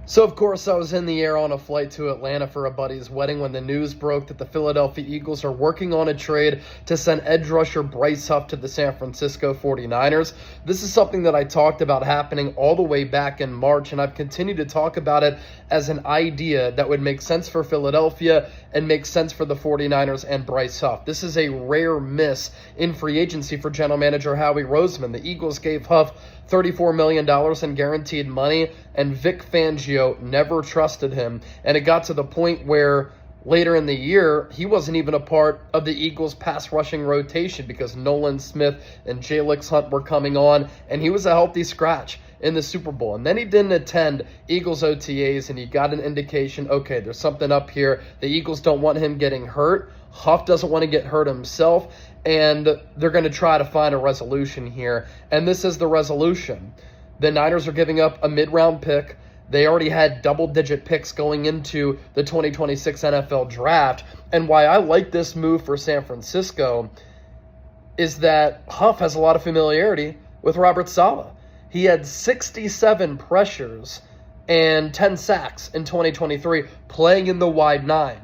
So, of course, I was in the air on a flight to Atlanta for a buddy's wedding when the news broke that the Philadelphia Eagles are working on a trade to send edge rusher Bryce Huff to the San Francisco 49ers. This is something that I talked about happening all the way back in March, and I've continued to talk about it as an idea that would make sense for Philadelphia and make sense for the 49ers and Bryce Huff. This is a rare miss in free agency for general manager Howie Roseman. The Eagles gave Huff $34 million in guaranteed money, and Vic Fangio never trusted him. And it got to the point where later in the year, he wasn't even a part of the Eagles' pass rushing rotation because Nolan Smith and Jalix Hunt were coming on, and he was a healthy scratch in the Super Bowl. And then he didn't attend Eagles OTAs, and he got an indication, okay, there's something up here. The Eagles don't want him getting hurt. Huff doesn't want to get hurt himself, and they're going to try to find a resolution here. And this is the resolution. The Niners are giving up a mid-round pick. They already had double-digit picks going into the 2026 NFL Draft. And why I like this move for San Francisco is that Huff has a lot of familiarity with Robert Saleh. He had 67 pressures and 10 sacks in 2023 playing in the wide nine.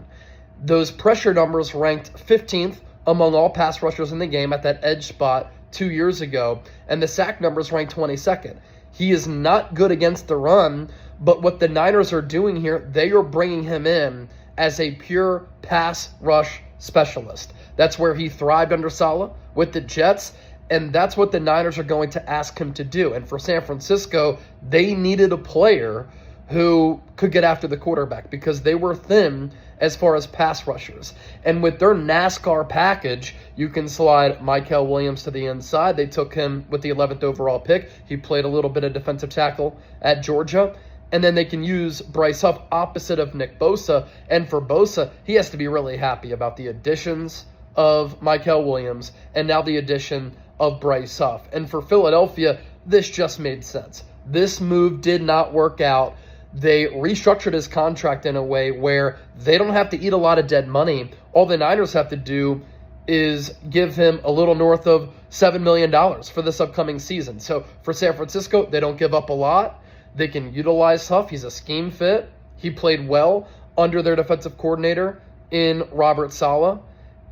Those pressure numbers ranked 15th among all pass rushers in the game at that edge spot 2 years ago, and the sack numbers ranked 22nd. He is not good against the run, but what the Niners are doing here, they are bringing him in as a pure pass rush specialist. That's where he thrived under Saleh with the Jets, and that's what the Niners are going to ask him to do. And for San Francisco, they needed a player who could get after the quarterback because they were thin as far as pass rushers. And with their NASCAR package, you can slide Mykel Williams to the inside. They took him with the 11th overall pick. He played a little bit of defensive tackle at Georgia. And then they can use Bryce Huff opposite of Nick Bosa. And for Bosa, he has to be really happy about the additions of Mykel Williams and now the addition of Bryce Huff. And for Philadelphia, this just made sense. This move did not work out. They restructured his contract in a way where they don't have to eat a lot of dead money. All the Niners have to do is give him a little north of $7 million for this upcoming season. So for San Francisco, they don't give up a lot. They can utilize Huff. He's a scheme fit. He played well under their defensive coordinator in Robert Saleh,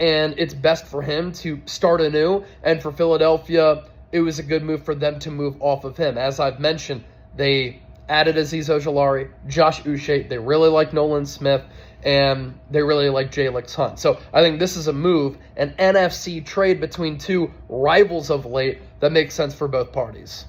and it's best for him to start anew. And for Philadelphia, it was a good move for them to move off of him. As I've mentioned, they added Azeez Ojulari, Josh Uche. They really like Nolan Smith, and they really like Jalix Hunt. So I think this is a move, an NFC trade between two rivals of late that makes sense for both parties.